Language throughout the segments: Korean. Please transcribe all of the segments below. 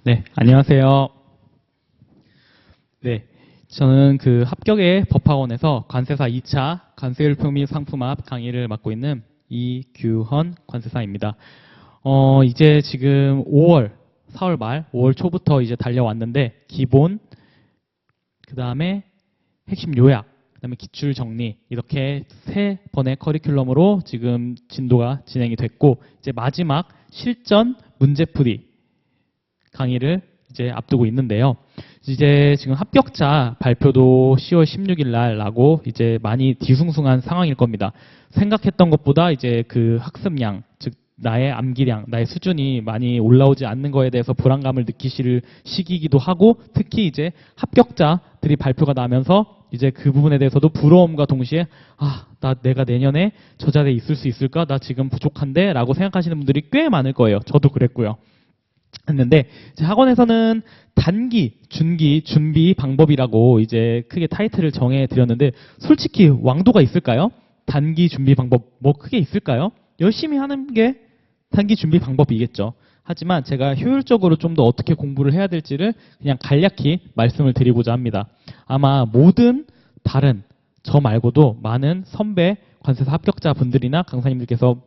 네, 안녕하세요. 네, 저는 그 합격의 법학원에서 관세사 2차 관세율표 및 상품합 강의를 맡고 있는 이규헌 관세사입니다. 이제 지금 4월 말, 5월 초부터 이제 달려왔는데 기본, 그 다음에 핵심 요약, 그 다음에 기출 정리 이렇게 3번의 커리큘럼으로 지금 진도가 진행이 됐고 이제 마지막 실전 문제풀이 강의를 이제 앞두고 있는데요. 이제 지금 합격자 발표도 10월 16일 날 나고 이제 많이 뒤숭숭한 상황일 겁니다. 생각했던 것보다 이제 그 학습량, 즉 나의 암기량, 나의 수준이 많이 올라오지 않는 거에 대해서 불안감을 느끼실 시기이기도 하고 특히 이제 합격자들이 발표가 나면서 이제 그 부분에 대해서도 부러움과 동시에 내가 내년에 저 자리에 있을 수 있을까? 나 지금 부족한데? 라고 생각하시는 분들이 꽤 많을 거예요. 저도 그랬고요. 했는데 이제 학원에서는 단기, 준기, 준비 방법이라고 이제 크게 타이틀을 정해 드렸는데 솔직히 왕도가 있을까요? 단기 준비 방법 뭐 크게 있을까요? 열심히 하는 게 단기 준비 방법이겠죠. 하지만 제가 효율적으로 좀 더 어떻게 공부를 해야 될지를 그냥 간략히 말씀을 드리고자 합니다. 아마 모든 다른 저 말고도 많은 선배 관세사 합격자 분들이나 강사님들께서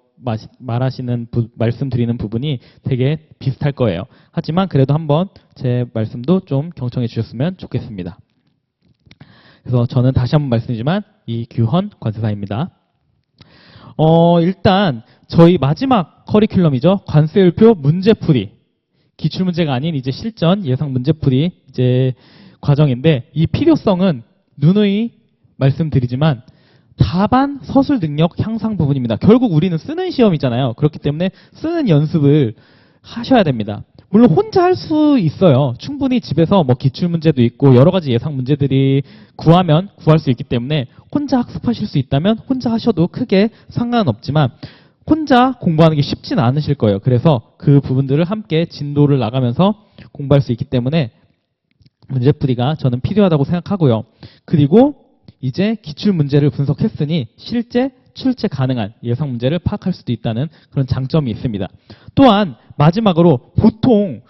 말씀드리는 부분이 되게 비슷할 거예요. 하지만 그래도 한번 제 말씀도 좀 경청해 주셨으면 좋겠습니다. 그래서 저는 다시 한번 말씀드리지만 이규헌 관세사입니다. 일단 저희 마지막 커리큘럼이죠. 관세율표 문제풀이. 기출문제가 아닌 이제 실전 예상 문제풀이 이제 과정인데 이 필요성은 누누이 말씀드리지만 답안 서술 능력 향상 부분입니다. 결국 우리는 쓰는 시험이잖아요. 그렇기 때문에 쓰는 연습을 하셔야 됩니다. 물론 혼자 할 수 있어요. 충분히 집에서 뭐 기출문제도 있고 여러 가지 예상 문제들이 구하면 구할 수 있기 때문에 혼자 학습하실 수 있다면 혼자 하셔도 크게 상관은 없지만 혼자 공부하는 게 쉽지는 않으실 거예요. 그래서 그 부분들을 함께 진도를 나가면서 공부할 수 있기 때문에 문제풀이가 저는 필요하다고 생각하고요. 그리고 이제 기출문제를 분석했으니 실제 출제 가능한 예상 문제를 파악할 수도 있다는 그런 장점이 있습니다. 또한 마지막으로 보통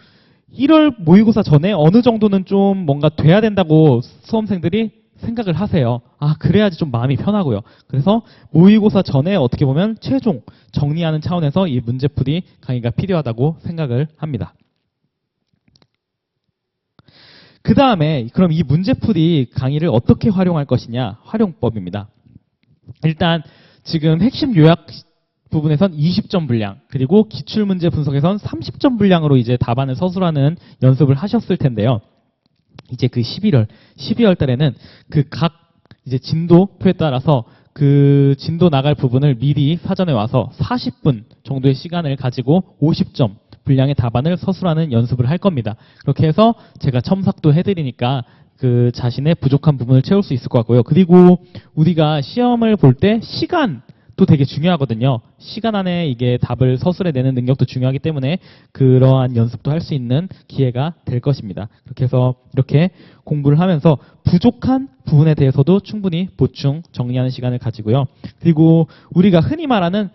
1월 모의고사 전에 어느 정도는 좀 뭔가 돼야 된다고 수험생들이 생각을 하세요. 그래야지 좀 마음이 편하고요. 그래서 모의고사 전에 어떻게 보면 최종 정리하는 차원에서 이 문제풀이 강의가 필요하다고 생각을 합니다. 그 다음에 그럼 이 문제풀이 강의를 어떻게 활용할 것이냐, 활용법입니다. 일단 지금 핵심 요약 부분에선 20점 분량, 그리고 기출문제 분석에선 30점 분량으로 이제 답안을 서술하는 연습을 하셨을 텐데요. 이제 그 12월 달에는 그 각 이제 진도표에 따라서 그 진도 나갈 부분을 미리 사전에 와서 40분 정도의 시간을 가지고 50점 분량의 답안을 서술하는 연습을 할 겁니다. 그렇게 해서 제가 첨삭도 해드리니까 그 자신의 부족한 부분을 채울 수 있을 것 같고요. 그리고 우리가 시험을 볼 때 시간도 되게 중요하거든요. 시간 안에 이게 답을 서술해내는 능력도 중요하기 때문에 그러한 연습도 할 수 있는 기회가 될 것입니다. 그렇게 해서 이렇게 공부를 하면서 부족한 부분에 대해서도 충분히 보충, 정리하는 시간을 가지고요. 그리고 우리가 흔히 말하는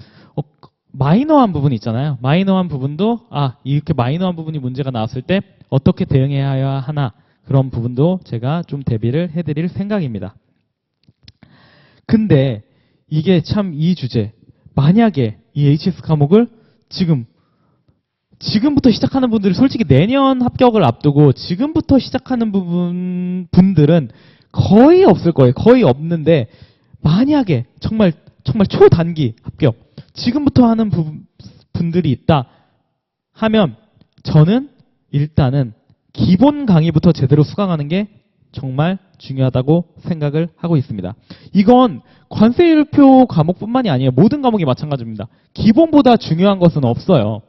마이너한 부분이 있잖아요. 마이너한 부분도 이렇게 마이너한 부분이 문제가 나왔을 때 어떻게 대응해야 하나 그런 부분도 제가 좀 대비를 해드릴 생각입니다. 근데 이게 참 이 주제 만약에 이 HS 과목을 지금부터 시작하는 분들이 솔직히 내년 합격을 앞두고 지금부터 시작하는 분들은 거의 없을 거예요. 거의 없는데 만약에 정말 초단기 합격 지금부터 하는 분들이 있다 하면 저는 일단은 기본 강의부터 제대로 수강하는 게 정말 중요하다고 생각을 하고 있습니다. 이건 관세율표 과목뿐만이 아니에요. 모든 과목이 마찬가지입니다. 기본보다 중요한 것은 없어요.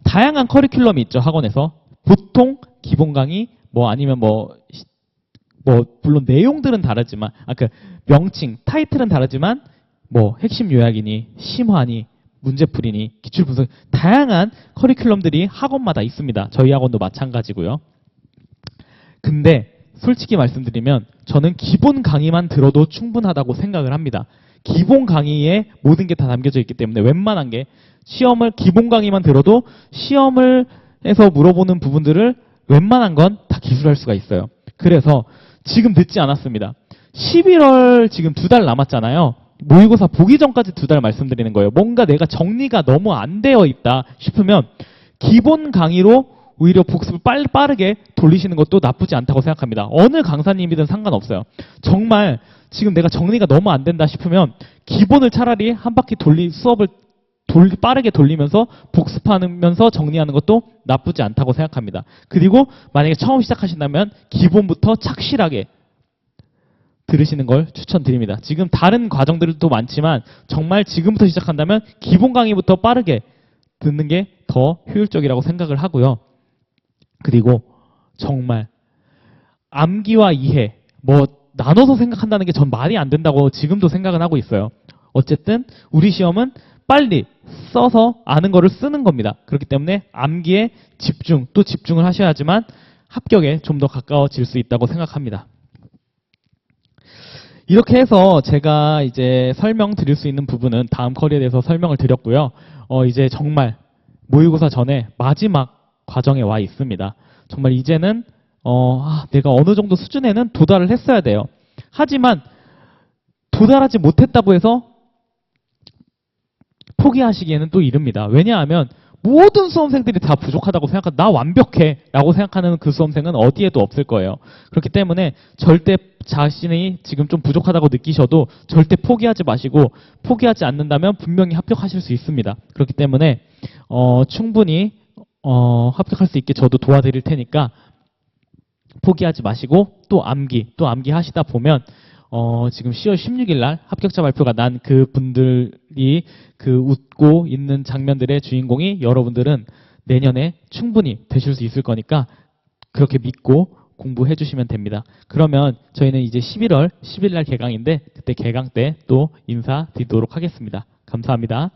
다양한 커리큘럼이 있죠. 학원에서. 보통 기본 강의 아니면 물론 내용들은 다르지만 명칭, 타이틀은 다르지만 핵심 요약이니 심화니 문제풀이니 기출분석 다양한 커리큘럼들이 학원마다 있습니다. 저희 학원도 마찬가지고요. 근데 솔직히 말씀드리면 저는 기본 강의만 들어도 충분하다고 생각을 합니다. 기본 강의에 모든 게 다 담겨져 있기 때문에 웬만한 게 기본 강의만 들어도 시험을 기본에서 물어보는 부분들을 웬만한 건 다 기술할 수가 있어요. 그래서 지금 늦지 않았습니다. 11월 지금 2달 남았잖아요. 모의고사 보기 전까지 2달 말씀드리는 거예요. 뭔가 내가 정리가 너무 안 되어 있다 싶으면 기본 강의로 오히려 복습을 빠르게 돌리시는 것도 나쁘지 않다고 생각합니다. 어느 강사님이든 상관없어요. 정말 지금 내가 정리가 너무 안 된다 싶으면 기본을 차라리 한 바퀴 수업을 빠르게 돌리면서 복습하면서 정리하는 것도 나쁘지 않다고 생각합니다. 그리고 만약에 처음 시작하신다면 기본부터 착실하게 들으시는 걸 추천드립니다. 지금 다른 과정들도 많지만 정말 지금부터 시작한다면 기본 강의부터 빠르게 듣는 게 더 효율적이라고 생각을 하고요. 그리고 정말 암기와 이해 나눠서 생각한다는 게 전 말이 안 된다고 지금도 생각은 하고 있어요. 어쨌든 우리 시험은 빨리 써서 아는 거를 쓰는 겁니다. 그렇기 때문에 암기에 또 집중을 하셔야지만 합격에 좀 더 가까워질 수 있다고 생각합니다. 이렇게 해서 제가 이제 설명드릴 수 있는 부분은 다음 커리어에 대해서 설명을 드렸고요. 이제 정말 모의고사 전에 마지막 과정에 와 있습니다. 정말 이제는 내가 어느 정도 수준에는 도달을 했어야 돼요. 하지만 도달하지 못했다고 해서 포기하시기에는 또 이릅니다. 왜냐하면 모든 수험생들이 다 부족하다고 생각하고 나 완벽해 라고 생각하는 그 수험생은 어디에도 없을 거예요. 그렇기 때문에 절대 자신이 지금 좀 부족하다고 느끼셔도 절대 포기하지 마시고 포기하지 않는다면 분명히 합격하실 수 있습니다. 그렇기 때문에 충분히 합격할 수 있게 저도 도와드릴 테니까 포기하지 마시고 또 암기 하시다 보면 지금 10월 16일 날 합격자 발표가 난 그 분들이 그 웃고 있는 장면들의 주인공이 여러분들은 내년에 충분히 되실 수 있을 거니까 그렇게 믿고 공부해 주시면 됩니다. 그러면 저희는 이제 11월 10일 날 개강인데 그때 개강 때 또 인사드리도록 하겠습니다. 감사합니다.